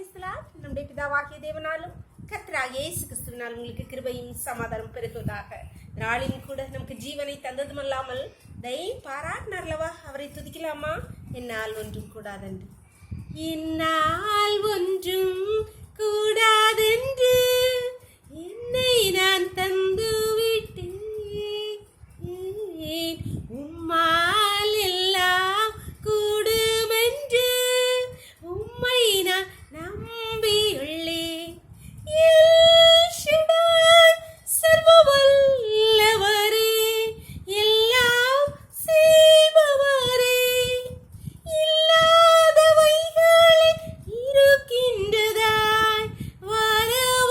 நம்முடைய பிதாவாகிய தேவனாலும் கர்த்தராகிய இயேசு கிறிஸ்துவினால் உங்களுக்கு கிருபையும் சமாதானம் பெருகுவதாக. நாளின் கூட நமக்கு ஜீவனை தந்ததுமல்லாமல் தயை பாராட்டினார்லவா, அவரை துதிக்கலாமா? என்னால் ஒன்றும் கூடாதென்று, என்னால் ஒன்றும் கூடாதென்று என்னை நான் தந்து விட்டேன், உம்மால் எல்லாம் கூடுமென்று உம்மை நான் நம்பியுள்ளேன். சர்வவல்லவரே, எல்லாம் செய்பவரே, இல்லாதவைகளை இருக்கின்றதாய் வரவழைப்பவரே,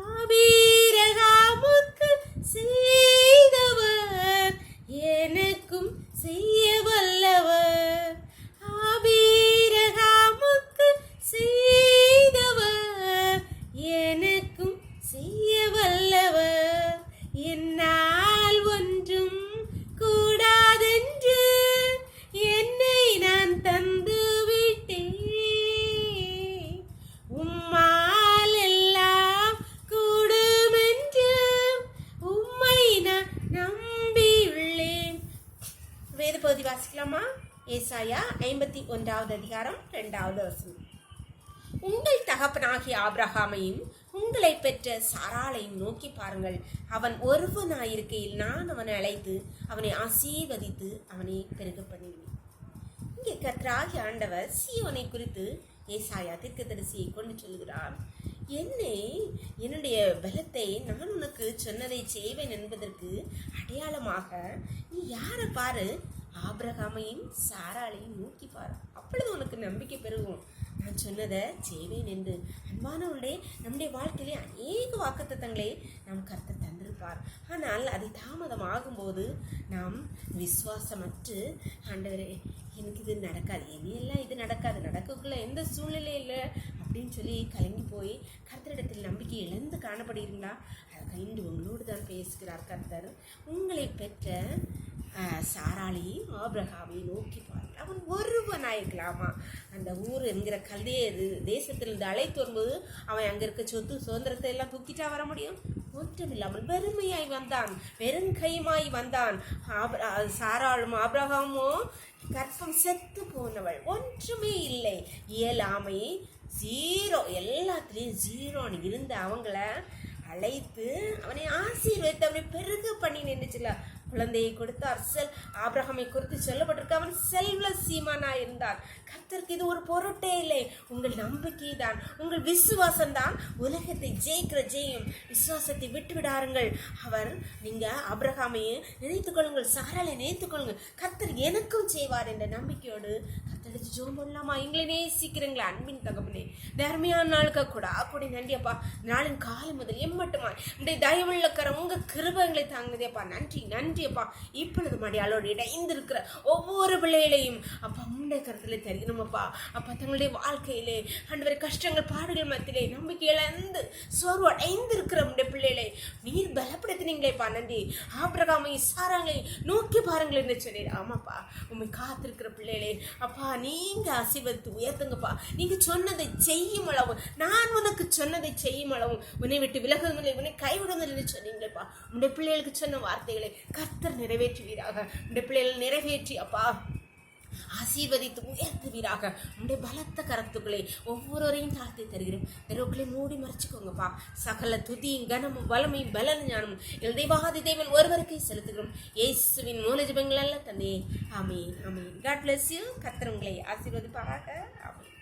ஆபிரகாமுக்கு செய்தவர் எனக்கும் செய்ய வல்லவர், ஆபிரகாமுக்கு செய்தவர் எனக்கும் செய்ய வல்லவர். என்னால் ஒன்றும் கூடாதென்று என்னை நான் தந்து விட்டேன், உம்மால் எல்லாம் கூடுமென்று உம்மை நான் நம்பியுள்ளேன். வேத பகுதி வாசிக்கலாமா? ஏசாயா 51வது அதிகாரம் 2வது வசனம். உங்கள் தகப்பனாகிய ஆபிரகாமையும் உங்களை பெற்ற சாராளையும் நோக்கி பாருங்கள். அவன் ஒருவனாயிருக்கையில் நான் அவனை அழைத்து அவனை ஆசீர்வதித்து அவனை பெருக பண்ணினேன். இங்கே கர்த்தராகிய ஆண்டவர் சீயோனை குறித்து ஏசாயா தீர்க்கதரிசியை கொண்டு சொல்கிறார். என்னுடைய பலத்தை நான் உனக்கு சொன்னதை செய்வேன் என்பதற்கு அடையாளமாக நீ யாரை பாரு, ஆபிரகாமையும் சாராளையும் நோக்கி பாரு, அப்பொழுது உனக்கு நம்பிக்கை பெருகும். நான் சொன்னதை செய்வேன் என்று. அன்பானவர்களே, நம்முடைய வாழ்க்கையிலே அநேக வாக்குத்தத்தங்களை நாம் கர்த்தர் தந்திருப்பார். ஆனால் அது தாமதமாகும்போது நாம் விசுவாசமற்று, ஆண்டவரே எனக்கு இது நடக்காது, இனியெல்லாம் இது நடக்காது, நடக்கக்குள்ள எந்த சூழ்நிலை இல்லை அப்படின்னு சொல்லி கலங்கி போய் கர்த்தரிடத்தில் நம்பிக்கை இழந்து காணப்படுகிறீங்களா? அதை இன்று உங்களோடு தான் பேசுகிறார் கர்த்தர். உங்களை பெற்ற சாராளையும் ஆபிரகாமை நோக்கி பாருங்கள். அவன் ஒருவனாயிருக்கலாமா? அந்த ஊர் என்கிற கல்தேயர் தேசத்திலிருந்து அழைத்து வரும்போது அவன் அங்கே இருக்க சொத்து சுதந்திரத்தை எல்லாம் தூக்கிட்டா வர முடியும்? ஒன்றுமில்லாமல் வெறுமையாய் வந்தான், வெறுங்கையுமாய் வந்தான். சாராளும் ஆபிரகாமும் கற்பம் செத்து போனவள், ஒன்றுமே இல்லை, இயலாமை ஜீரோ, எல்லாத்துலேயும் ஜீரோன்னு இருந்த அவங்கள அழைத்து அவனை ஆசீர்வதித்து அவனை பெருக பண்ணி நின்றுச்சுல. குழந்தையை கொடுத்தார். ஆபிரகாமை குறித்து சொல்லப்பட்டிருக்கு, அவன் செல்வ சீமானா இருந்தான். கர்த்தருக்கு இது ஒரு பொருட்டே இல்லை. உங்கள் நம்பிக்கை தான், உங்கள் விசுவாசம் தான் உலகத்தை ஜெயிக்கிற ஜெயம். விசுவாசத்தை விட்டு விடாருங்கள். நீங்க ஆபிரகாமையை நினைத்துக் கொள்ளுங்கள், சாராளை நினைத்துக் கொள்ளுங்கள். கர்த்தர் எனக்கும் செய்வார் என்ற நம்பிக்கையோடு கர்த்தருக்கு ஜெபம் பண்ணலாமா? எங்களை நேசிக்கிறீங்களா அன்பின் தகப்பனே? தர்மையான நாளுக்கு கூட நன்றியப்பா. நாளின் காலம் முதல் எம்மட்டுமா இந்த தயவுள்ள கரம் உங்க கிருபங்களை தாங்குதேப்பா. நன்றி நன்றியப்பா. இப்பொழுது மடியாளோடு இணைந்திருக்கிற ஒவ்வொரு பிள்ளைகளையும் அப்பா முன்னே கருத்துல தெரியுமப்பா. அப்பா தங்களுடைய வாழ்க்கையிலே ஆண்டவரே கஷ்டங்கள் பாடுகள் மத்தியிலே நம்பிக்கை இழந்து சோர்வு அடைந்து இருக்கிற உடைய பிள்ளைகளை நீர் பலப்படுத்தினீங்களேப்பா. நன்றி. ஆபிரகாமை சாராங்களை நோக்கி பாருங்கள் என்று சொன்னீர். ஆமாப்பா, உண்மை காத்திருக்கிற பிள்ளைகளே அப்பா நீங்க ஆசீர்வதித்து உயர்த்துங்கப்பா. நீங்க சொன்னதை செய்யும் அளவு, நான் உனக்கு சொன்னதை செய்யும் அளவு, உன்னை விட்டு விலகுவதில்லை, உன்னை கைவிடுவதில்லை என்று சொன்னீங்களேப்பா. உடைய பிள்ளைகளுக்கு சொன்ன வார்த்தைகளை கர்த்தர் நிறைவேற்றுவீராக. உடைய பிள்ளைகள் நிறைவேற்றி அப்பா ஆசீர்வதித்து உயர்த்துவீராக. உடைய பலத்த கரத்துக்களை ஒவ்வொருவரையும் தாழ்த்தி தருகிறோம். தெருவுக்களை மூடி மறைச்சுக்கோங்கப்பா. சகல துதியும் கனமும் வளமையும் பலன் ஞானமும் எங்கள் தெய்வாதி தேவன் ஒருவருக்கே செலுத்துகிறோம். இயேசுவின் மூல ஜெபங்கள் அல்ல தந்தையே. ஆமென் ஆமென். God bless you. கர்த்தர் உங்களை ஆசீர்வதிப்பாராக. ஆமென்.